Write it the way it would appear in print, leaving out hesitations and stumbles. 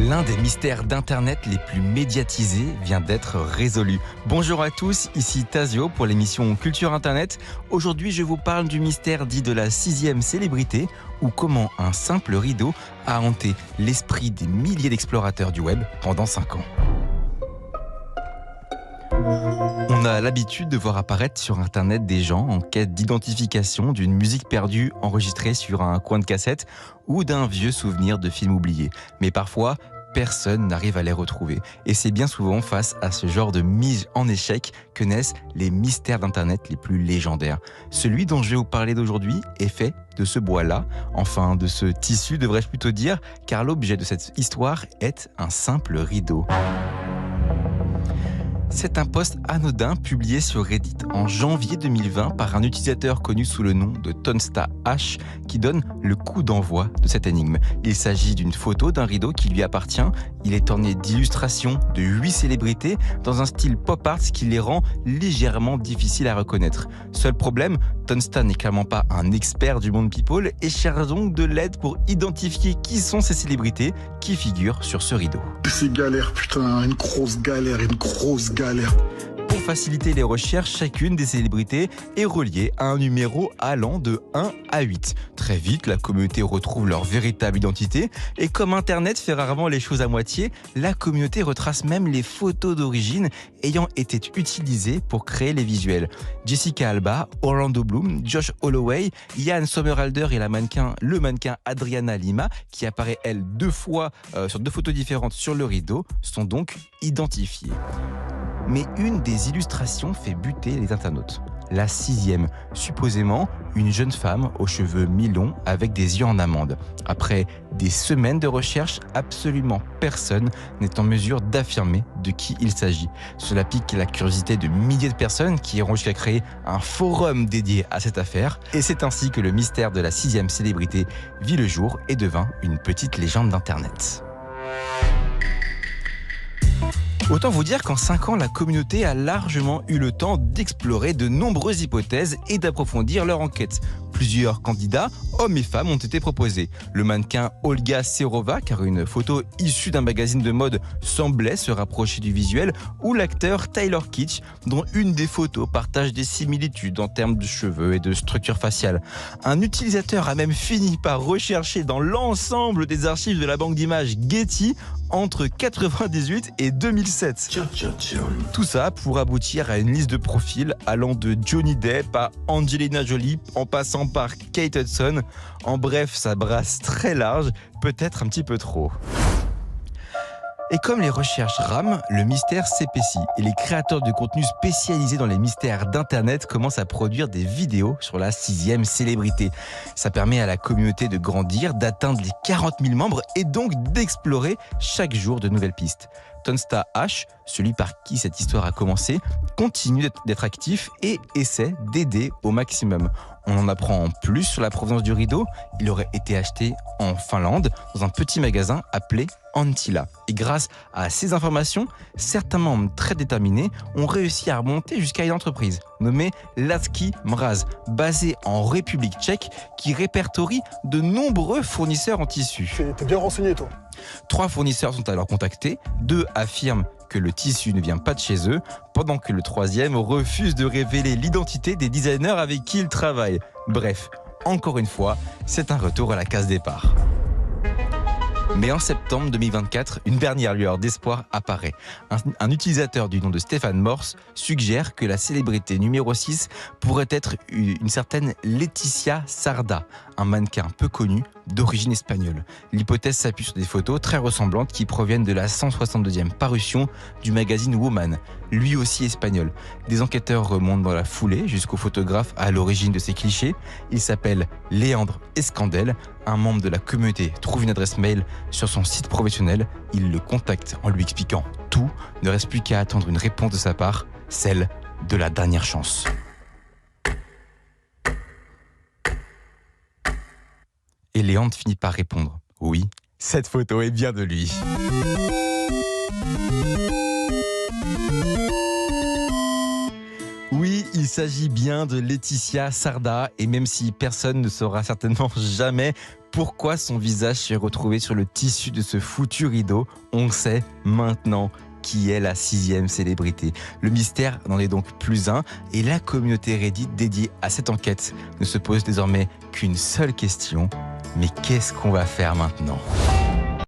L'un des mystères d'Internet les plus médiatisés vient d'être résolu. Bonjour à tous, ici Tazio pour l'émission Culture Internet. Aujourd'hui, je vous parle du mystère dit de la 6e célébrité ou comment un simple rideau a hanté l'esprit des milliers d'explorateurs du web pendant 5 ans. On a l'habitude de voir apparaître sur Internet des gens en quête d'identification d'une musique perdue enregistrée sur un coin de cassette ou d'un vieux souvenir de film oublié. Mais parfois, personne n'arrive à les retrouver. Et c'est bien souvent face à ce genre de mise en échec que naissent les mystères d'Internet les plus légendaires. Celui dont je vais vous parler d'aujourd'hui est fait de ce bois-là, enfin de ce tissu devrais-je plutôt dire, car l'objet de cette histoire est un simple rideau. C'est un post anodin publié sur Reddit en janvier 2020 par un utilisateur connu sous le nom de TonstaH qui donne le coup d'envoi de cette énigme. Il s'agit d'une photo d'un rideau qui lui appartient. Il est orné d'illustrations de 8 célébrités dans un style pop art qui les rend légèrement difficiles à reconnaître. Seul problème, Tonsta n'est clairement pas un expert du monde people et cherche donc de l'aide pour identifier qui sont ces célébrités qui figurent sur ce rideau. C'est galère, putain, une grosse galère. Pour faciliter les recherches, chacune des célébrités est reliée à un numéro allant de 1 à 8. Très vite, la communauté retrouve leur véritable identité et comme Internet fait rarement les choses à moitié, la communauté retrace même les photos d'origine ayant été utilisées pour créer les visuels. Jessica Alba, Orlando Bloom, Josh Holloway, Ian Somerhalder et le mannequin Adriana Lima, qui apparaît elle 2 fois sur 2 photos différentes sur le rideau, sont donc identifiés. Mais une des illustrations fait buter les internautes. La 6e, supposément une jeune femme aux cheveux mi-longs avec des yeux en amande. Après des semaines de recherche, absolument personne n'est en mesure d'affirmer de qui il s'agit. Cela pique la curiosité de milliers de personnes qui iront jusqu'à créer un forum dédié à cette affaire. Et c'est ainsi que le mystère de la 6e célébrité vit le jour et devint une petite légende d'Internet. Autant vous dire qu'en 5 ans, la communauté a largement eu le temps d'explorer de nombreuses hypothèses et d'approfondir leur enquête. Plusieurs candidats, hommes et femmes, ont été proposés. Le mannequin Olga Serova, car une photo issue d'un magazine de mode semblait se rapprocher du visuel, ou l'acteur Tyler Kitsch, dont une des photos partage des similitudes en termes de cheveux et de structure faciale. Un utilisateur a même fini par rechercher dans l'ensemble des archives de la banque d'images Getty entre 1998 et 2007. Tout ça pour aboutir à une liste de profils allant de Johnny Depp à Angelina Jolie en passant par Kate Hudson. En bref, ça brasse très large, peut-être un petit peu trop. Et comme les recherches rament, le mystère s'épaissit et les créateurs de contenu spécialisés dans les mystères d'Internet commencent à produire des vidéos sur la 6e célébrité. Ça permet à la communauté de grandir, d'atteindre les 40 000 membres et donc d'explorer chaque jour de nouvelles pistes. TonstaH, celui par qui cette histoire a commencé, continue d'être actif et essaie d'aider au maximum. On en apprend en plus sur la provenance du rideau. Il aurait été acheté en Finlande dans un petit magasin appelé Anttila. Et grâce à ces informations, certains membres très déterminés ont réussi à remonter jusqu'à une entreprise nommée Latki Mraz, basée en République tchèque, qui répertorie de nombreux fournisseurs en tissu. T'es bien renseigné, toi. 3 fournisseurs sont alors contactés, 2 affirment que le tissu ne vient pas de chez eux, pendant que le 3e refuse de révéler l'identité des designers avec qui il travaille. Bref, encore une fois, c'est un retour à la case départ. Mais en septembre 2024, une dernière lueur d'espoir apparaît. Un utilisateur du nom de Stéphane Morse suggère que la célébrité numéro 6 pourrait être une certaine Laetitia Sarda, un mannequin peu connu d'origine espagnole. L'hypothèse s'appuie sur des photos très ressemblantes qui proviennent de la 162e parution du magazine Woman, lui aussi espagnol. Des enquêteurs remontent dans la foulée jusqu'au photographe à l'origine de ces clichés. Il s'appelle Léandre Escandel. Un membre de la communauté trouve une adresse mail sur son site professionnel. Il le contacte en lui expliquant tout. Ne reste plus qu'à attendre une réponse de sa part, celle de la dernière chance. Et Léandre finit par répondre « Oui, cette photo est bien de lui ». Oui, il s'agit bien de Laetitia Sarda et même si personne ne saura certainement jamais Pourquoi son visage s'est retrouvé sur le tissu de ce foutu rideau? On sait maintenant qui est la 6e célébrité. Le mystère n'en est donc plus un et la communauté Reddit dédiée à cette enquête ne se pose désormais qu'une seule question. Mais qu'est-ce qu'on va faire maintenant ?